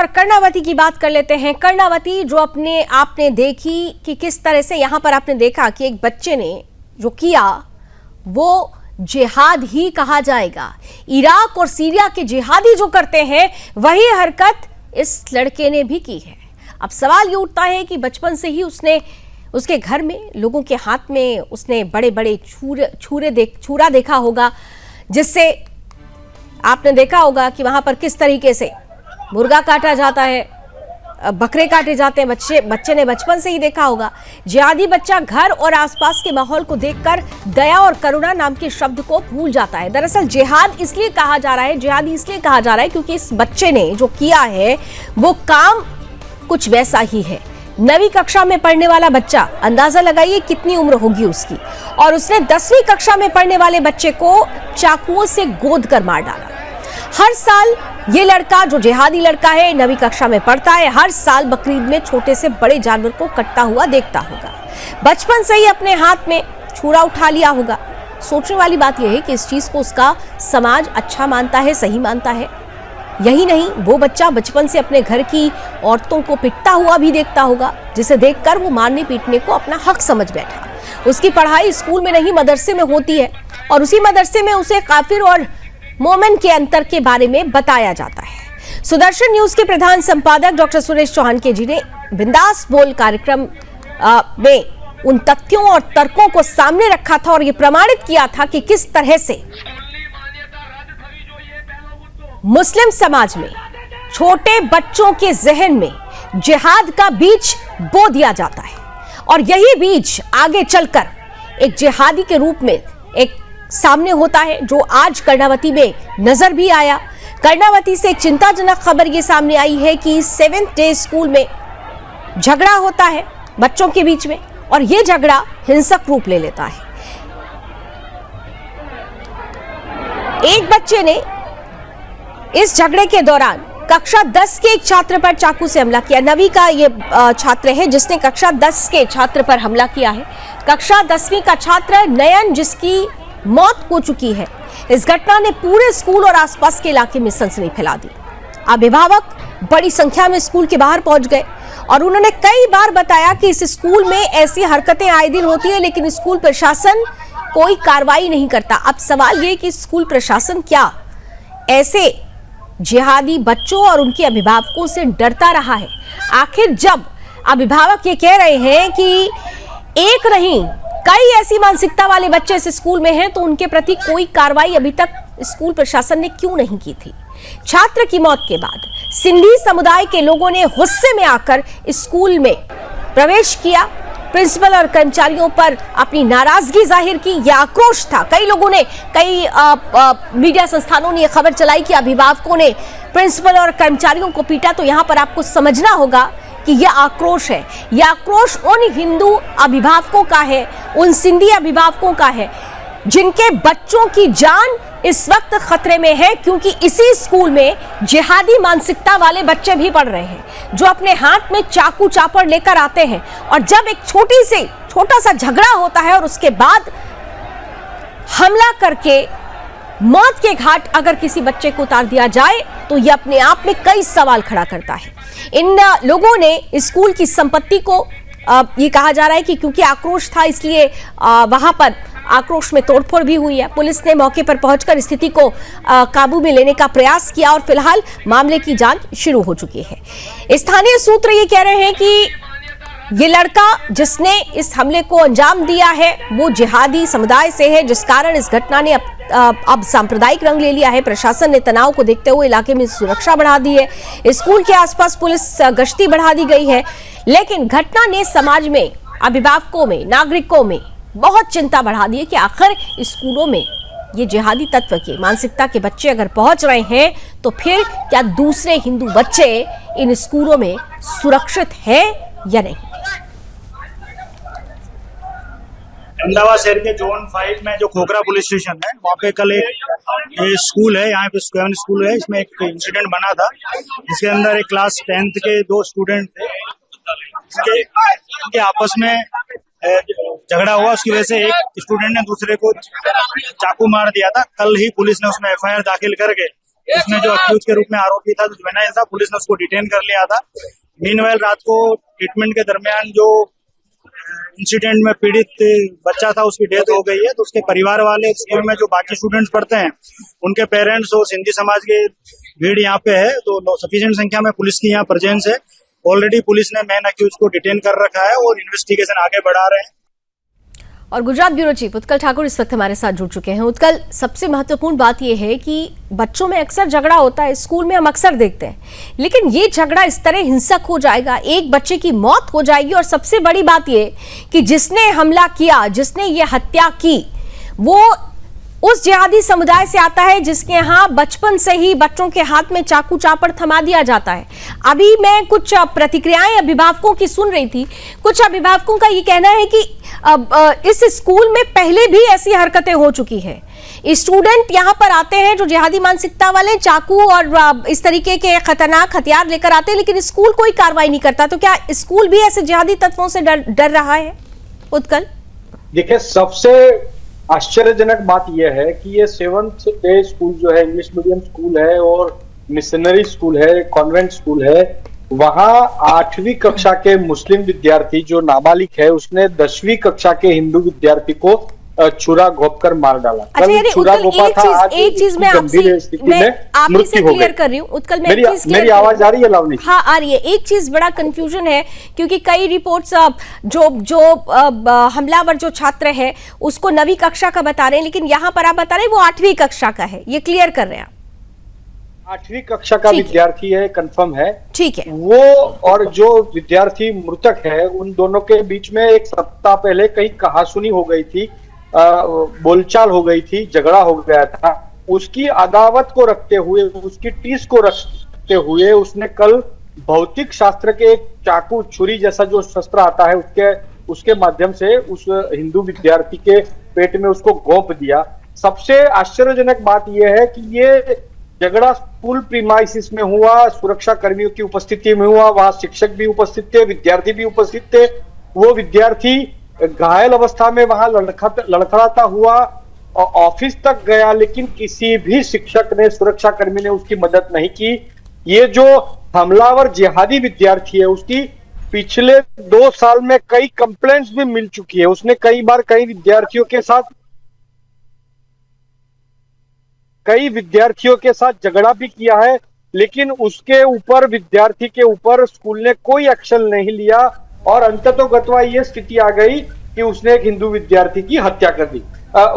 और कर्णावती की बात कर लेते हैं। कर्णावती जो अपने आपने देखी कि किस तरह से यहाँ पर आपने देखा कि एक बच्चे ने जो किया वो जिहाद ही कहा जाएगा। इराक और सीरिया के जिहादी जो करते हैं वही हरकत इस लड़के ने भी की है। अब सवाल ये उठता है कि बचपन से ही उसके घर में लोगों के हाथ में उसने बड़े बड़े छुरा देखा होगा, जिससे आपने देखा होगा कि वहां पर किस तरीके से मुर्गा काटा जाता है, बकरे काटे जाते हैं। बच्चे ने बचपन से ही देखा होगा। जिहादी बच्चा घर और आसपास के माहौल को देखकर दया और करुणा नाम के शब्द को भूल जाता है। दरअसल जिहादी इसलिए कहा जा रहा है क्योंकि इस बच्चे ने जो किया है वो काम कुछ वैसा ही है। 9वीं कक्षा में पढ़ने वाला बच्चा, अंदाजा लगाइए कितनी उम्र होगी उसकी, और उसने 10वीं कक्षा में पढ़ने वाले बच्चे को चाकुओं से गोद कर मार डाला। हर साल ये लड़का जो जिहादी लड़का है 9वीं कक्षा में पढ़ता है, हर साल बकरीद में छोटे से बड़े जानवर को कटता हुआ देखता होगा। बचपन से ही अपने हाथ में छुरा उठा लिया होगा। सोचने वाली बात यह है कि इस चीज को उसका समाज अच्छा मानता है, सही मानता है। यही नहीं, वो बच्चा बचपन से अपने घर की औरतों को पिटता हुआ भी देखता होगा, जिसे देखकर वो मारने पीटने को अपना हक समझ बैठा। उसकी पढ़ाई स्कूल में नहीं मदरसे में होती है, और उसी मदरसे में उसे काफिर और मोमिन के अंतर के बारे में बताया जाता है। सुदर्शन न्यूज के प्रधान संपादक डॉक्टर सुरेश चौहान के जी ने बिंदास बोल कार्यक्रम में उन तथ्यों और तर्कों को सामने रखा था और ये प्रमाणित किया था कि किस तरह से मुस्लिम समाज में छोटे बच्चों के जहन में जिहाद का बीज बो दिया जाता है, और यही बीज आगे चलकर एक जिहादी के रूप में एक सामने होता है, जो आज कर्णावती में नजर भी आया। कर्णावती से एक चिंताजनक खबर ये सामने आई है कि 7th डे स्कूल में झगड़ा होता है बच्चों के बीच में, और यह झगड़ा हिंसक रूप ले लेता है। एक बच्चे ने इस झगड़े के दौरान कक्षा 10 के एक छात्र पर चाकू से हमला किया। 9वीं का ये छात्र है जिसने कक्षा 10 के छात्र पर हमला किया है। कक्षा 10वीं का छात्र नयन, जिसकी मौत हो चुकी है। इस घटना ने पूरे स्कूल और आसपास के इलाके में सनसनी फैला दी। अभिभावक बड़ी संख्या में स्कूल के बाहर पहुंच गए और उन्होंने कई बार बताया कि इस स्कूल में ऐसी हरकतें आए दिन होती है, लेकिन स्कूल प्रशासन कोई कार्रवाई नहीं करता। अब सवाल ये कि स्कूल प्रशासन क्या ऐसे जिहादी बच्चों और उनके अभिभावकों से डरता रहा है? आखिर जब अभिभावक ये कह रहे हैं कि एक नहीं कई ऐसी मानसिकता वाले बच्चे इस स्कूल में हैं, तो उनके प्रति कोई कार्रवाई अभी तक स्कूल प्रशासन ने क्यों नहीं की थी? छात्र की मौत के बाद सिंधी समुदाय के लोगों ने गुस्से में आकर स्कूल में प्रवेश किया, प्रिंसिपल और कर्मचारियों पर अपनी नाराजगी जाहिर की। यह आक्रोश था। कई लोगों ने, कई मीडिया संस्थानों ने यह खबर चलाई कि अभिभावकों ने प्रिंसिपल और कर्मचारियों को पीटा। तो यहां पर आपको समझना होगा कि यह आक्रोश है, यह आक्रोश उन हिंदू अभिभावकों का है, उन सिंधी अभिभावकों का है जिनके बच्चों की जान इस वक्त खतरे में है, क्योंकि इसी स्कूल में जिहादी मानसिकता वाले बच्चे भी पढ़ रहे हैं, जो अपने हाथ में चाकू चापड़ लेकर आते हैं। और जब एक छोटा सा झगड़ा होता है और उसके बाद हमला करके मौत के घाट अगर किसी बच्चे को उतार दिया जाए, तो यह अपने आप में कई सवाल खड़ा करता है। इन लोगों ने स्कूल की संपत्ति को ये कहा जा रहा है कि क्योंकि आक्रोश था इसलिए वहां पर आक्रोश में तोड़फोड़ भी हुई है। पुलिस ने मौके पर पहुंचकर स्थिति को काबू में लेने का प्रयास किया और फिलहाल मामले की जांच शुरू हो चुकी है। स्थानीय सूत्र ये कह रहे हैं कि ये लड़का जिसने इस हमले को अंजाम दिया है वो जिहादी समुदाय से है, जिस कारण इस घटना ने अब सांप्रदायिक रंग ले लिया है। प्रशासन ने तनाव को देखते हुए इलाके में सुरक्षा बढ़ा दी है। स्कूल के आसपास पुलिस गश्ती बढ़ा दी गई है, लेकिन घटना ने समाज में, अभिभावकों में, नागरिकों में बहुत चिंता बढ़ा दी है कि आखिर स्कूलों में ये जिहादी तत्व के मानसिकता के बच्चे अगर पहुंच रहे हैं, तो फिर क्या दूसरे हिंदू बच्चे इन स्कूलों में सुरक्षित हैं या नहीं? अहमदाबाद शहर के जोन 5 में जो खोखरा पुलिस स्टेशन है, वहाँ पे कल एक स्कूल है, यहाँ पे स्कूल है, इसमें एक इंसिडेंट बना था जिसके अंदर एक क्लास 10th के 2 स्टूडेंट थे, जिनके आपस में झगड़ा हुआ। उसकी वजह से एक स्टूडेंट ने दूसरे को चाकू मार दिया था। कल ही पुलिस ने उसमें FIR दाखिल करके इसमें जो अक्यूज के रूप में आरोपी था, जो जुवेनाइल था, पुलिस ने उसको डिटेन कर लिया था। मीनवाइल रात को ट्रीटमेंट के दरमियान जो इंसिडेंट में पीड़ित बच्चा था उसकी डेथ हो गई है, तो उसके परिवार वाले, स्कूल में जो बाकी स्टूडेंट्स पढ़ते हैं उनके पेरेंट्स और सिंधी समाज के भीड़ यहाँ पे है, तो सफिशिएंट संख्या में पुलिस की यहाँ प्रेजेंस है। ऑलरेडी पुलिस ने मेन अक्यूज को डिटेन कर रखा है और इन्वेस्टिगेशन आगे बढ़ा रहे हैं। और गुजरात ब्यूरो चीफ उत्कल ठाकुर इस वक्त हमारे साथ जुड़ चुके हैं। उत्कल, सबसे महत्वपूर्ण बात यह है कि बच्चों में अक्सर झगड़ा होता है, स्कूल में हम अक्सर देखते हैं, लेकिन ये झगड़ा इस तरह हिंसक हो जाएगा, एक बच्चे की मौत हो जाएगी, और सबसे बड़ी बात यह कि जिसने हमला किया, जिसने ये हत्या की, वो उस जिहादी समुदाय से आता है जिसके यहाँ बचपन से ही बच्चों के हाथ में चाकू चापड़ थमा दिया जाता है। अभी मैं कुछ प्रतिक्रियाएं अभिभावकों की सुन रही थी। कुछ अभिभावकों का ये कहना है कि इस स्कूल में पहले भी ऐसी हरकतें हो चुकी है। स्टूडेंट यहाँ पर आते हैं जो जिहादी मानसिकता वाले, चाकू और इस तरीके के खतरनाक हथियार लेकर आते हैं, लेकिन स्कूल कोई कार्रवाई नहीं करता। तो क्या स्कूल भी ऐसे जिहादी तत्वों से डर रहा है? उत्कल, देखिए, सबसे आश्चर्यजनक बात यह है कि ये 7th डे स्कूल जो है, इंग्लिश मीडियम स्कूल है और मिशनरी स्कूल है, कॉन्वेंट स्कूल है, वहां 8वीं कक्षा के मुस्लिम विद्यार्थी जो नाबालिग है, उसने 10वीं कक्षा के हिंदू विद्यार्थी को छुरा घोंपकर मार डाला। अच्छा, छुरा घोंपा था। आज एक चीज मैं आपसे क्लियर कर रही हूँ उत्कल, मेरी आवाज आ रही है लावनी? हाँ, आ रही है। एक चीज बड़ा कंफ्यूजन है, क्योंकि कई रिपोर्ट्स जो हमलावर जो छात्र है उसको 9वीं कक्षा का बता रहे हैं, लेकिन यहाँ पर आप बता रहे हैं वो 8वीं कक्षा का है। ये क्लियर कर रहे हैं? 8वीं कक्षा का विद्यार्थी है, कंफर्म है। ठीक है। वो और जो विद्यार्थी मृतक है, उन दोनों के बीच में एक सप्ताह पहले कहीं कहासुनी हो गई थी, बोलचाल हो गई थी, झगड़ा हो गया था। उसकी अदावत को रखते हुए, उसकी टीस को रखते हुए उसने कल भौतिक शास्त्र के एक चाकू, छुरी जैसा जो शस्त्र आता है, उसके माध्यम से उस हिंदू विद्यार्थी के पेट में उसको घोंप दिया। सबसे आश्चर्यजनक बात यह है कि ये झगड़ा स्कूल प्रीमाइसिस में हुआ, सुरक्षा कर्मियों की उपस्थिति में हुआ, वहां शिक्षक भी उपस्थित थे, विद्यार्थी भी उपस्थित थे। वो विद्यार्थी घायल अवस्था में वहां लड़खड़ाता हुआ ऑफिस तक गया, लेकिन किसी भी शिक्षक ने, सुरक्षा कर्मी ने उसकी मदद नहीं की। ये जो हमलावर जिहादी विद्यार्थी है, उसकी पिछले 2 साल में कई कंप्लेंट्स भी मिल चुकी है। उसने कई बार कई विद्यार्थियों के साथ झगड़ा भी किया है, लेकिन उसके ऊपर, विद्यार्थी के ऊपर स्कूल ने कोई एक्शन नहीं लिया, और अंततोगत्वा ये स्थिति आ गई कि उसने एक हिंदू विद्यार्थी की हत्या कर दी।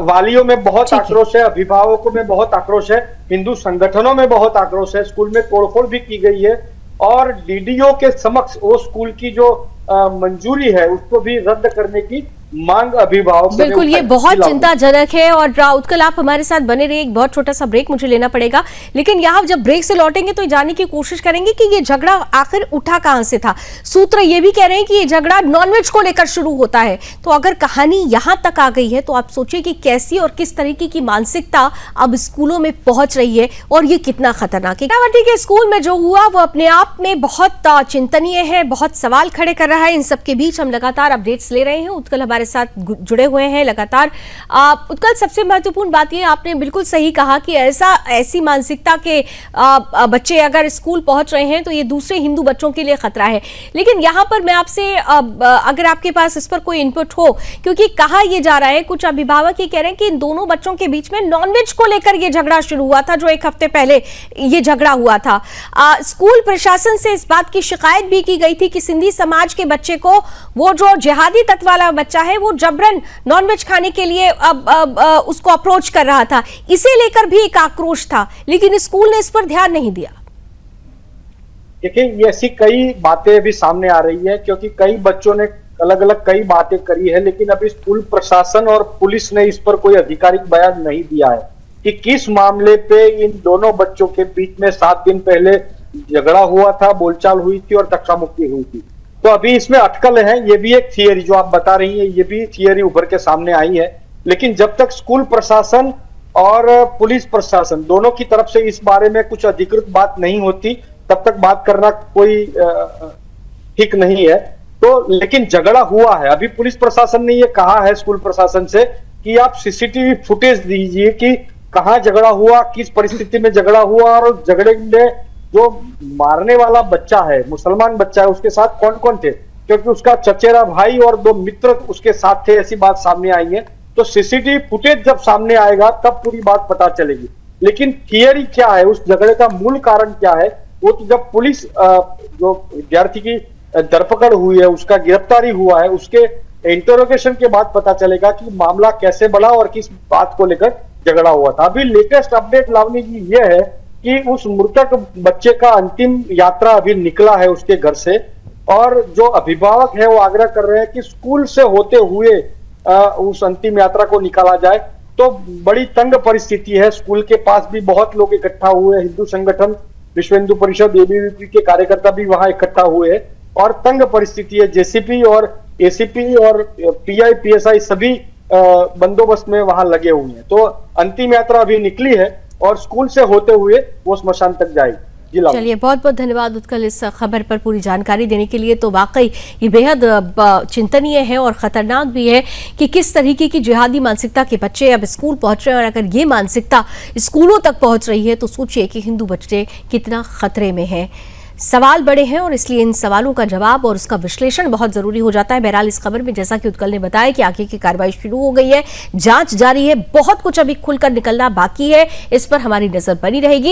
वालियों में बहुत आक्रोश है, अभिभावकों में बहुत आक्रोश है, हिंदू संगठनों में बहुत आक्रोश है। स्कूल में तोड़फोड़ भी की गई है, और डीडीओ के समक्ष वो स्कूल की जो मंजूरी है उसको भी रद्द करने की मांग अभिभावकों। बिल्कुल, ये बहुत चिंताजनक है। और उत्कल, आप हमारे साथ बने रहिए। एक बहुत छोटा सा ब्रेक मुझे लेना पड़ेगा, लेकिन यहाँ जब ब्रेक से लौटेंगे तो जानने की कोशिश करेंगे कि ये झगड़ा आखिर उठा कहां से था। सूत्र ये भी कह रहे हैं कि ये झगड़ा नॉनवेज को लेकर शुरू होता है। तो अगर कहानी यहां तक आ गई है तो आप सोचिए कि कैसी और किस तरीके की मानसिकता अब स्कूलों में पहुंच रही है, और ये कितना खतरनाक है। इंद्रावती के स्कूल में जो हुआ वो अपने आप में बहुत चिंतनीय है, बहुत सवाल खड़े कर रहा है। इन सबके बीच हम लगातार अपडेट्स ले रहे हैं। उत्कल हमारे साथ जुड़े हुए हैं लगातार। उत्कल, सबसे महत्वपूर्ण बात ये, आपने बिल्कुल सही कहा कि ऐसी मानसिकता के बच्चे अगर स्कूल पहुंच रहे हैं तो ये दूसरे हिंदू बच्चों के लिए खतरा है। लेकिन यहां पर मैं आपसे, अगर आपके पास इस पर कोई इनपुट हो, क्योंकि कहा यह जा रहा है, कुछ अभिभावक ये कह रहे हैं कि इन दोनों बच्चों के बीच में नॉनवेज को लेकर यह झगड़ा शुरू हुआ था, जो 1 हफ्ते पहले ये झगड़ा हुआ था। स्कूल प्रशासन से इस बात की शिकायत भी की गई थी कि सिंधी समाज के बच्चे को, वो जो जिहादी तत्व वाला बच्चा है, वो जबरन नॉनवेज खाने के लिए उसको अप्रोच कर रहा था। इसे लेकर भी एक आक्रोश था, लेकिन स्कूल ने इस पर ध्यान नहीं दिया। देखिए, ये ऐसी कई बातें भी सामने आ रही है, क्योंकि कई बच्चों ने अलग अलग कई बातें करी है, लेकिन अभी स्कूल प्रशासन और पुलिस ने इस पर कोई आधिकारिक बयान नहीं दिया है कि किस मामले पे इन दोनों बच्चों के बीच में 7 दिन पहले झगड़ा हुआ था, बोलचाल हुई थी और धक्का मुक्की हुई थी। तो अभी इसमें अटकल है। ये भी एक थियरी जो आप बता रही है, ये भी थियरी उभर के सामने आई है, लेकिन जब तक स्कूल प्रशासन और पुलिस प्रशासन दोनों की तरफ से इस बारे में कुछ अधिकृत बात नहीं होती, तब तक बात करना कोई ठीक नहीं है। तो लेकिन झगड़ा हुआ है। अभी पुलिस प्रशासन ने ये कहा है स्कूल प्रशासन से कि आप सीसीटीवी फुटेज दीजिए कि कहाँ झगड़ा हुआ, किस परिस्थिति में झगड़ा हुआ, और उस झगड़े में जो मारने वाला बच्चा है, मुसलमान बच्चा है, उसके साथ कौन कौन थे, क्योंकि उसका चचेरा भाई और 2 मित्र उसके साथ थे, ऐसी बात सामने आई है। तो सीसीटीवी फुटेज जब सामने आएगा तब पूरी बात पता चलेगी। लेकिन थियरी क्या है, उस झगड़े का मूल कारण क्या है, वो तो जब पुलिस जो विद्यार्थी की धरपकड़ हुई है, उसका गिरफ्तारी हुआ है, उसके इंटरोगेशन के बाद पता चलेगा कि मामला कैसे बढ़ा और किस बात को लेकर झगड़ा हुआ था। अभी लेटेस्ट अपडेट लावनी जी ये है कि उस मृतक बच्चे का अंतिम यात्रा अभी निकला है उसके घर से, और जो अभिभावक है वो आग्रह कर रहे हैं कि स्कूल से होते हुए उस अंतिम यात्रा को निकाला जाए। तो बड़ी तंग परिस्थिति है, स्कूल के पास भी बहुत लोग इकट्ठा हुए, हिंदू संगठन, विश्व हिंदू परिषद, एबीवीपी के कार्यकर्ता भी वहां इकट्ठा हुए हैं, और तंग परिस्थिति है। जेसीपी और एसीपी और पीआई पीएसआई सभी बंदोबस्त में वहां लगे हुए हैं। तो अंतिम यात्रा अभी निकली है और स्कूल से होते हुए वो स्मशान तक जाएगी। चलिए, बहुत बहुत धन्यवाद उत्कल इस खबर पर पूरी जानकारी देने के लिए। तो वाकई ये बेहद चिंतनीय है और खतरनाक भी है कि किस तरीके की जिहादी मानसिकता के बच्चे अब स्कूल पहुंच रहे हैं, और अगर ये मानसिकता स्कूलों तक पहुंच रही है तो सोचिए कि हिंदू बच्चे कितना खतरे में हैं। सवाल बड़े हैं और इसलिए इन सवालों का जवाब और उसका विश्लेषण बहुत जरूरी हो जाता है। बहरहाल इस खबर में जैसा कि उत्कल ने बताया कि आगे की कार्रवाई शुरू हो गई है, जांच जारी है, बहुत कुछ अभी खुलकर निकलना बाकी है, इस पर हमारी नजर बनी रहेगी।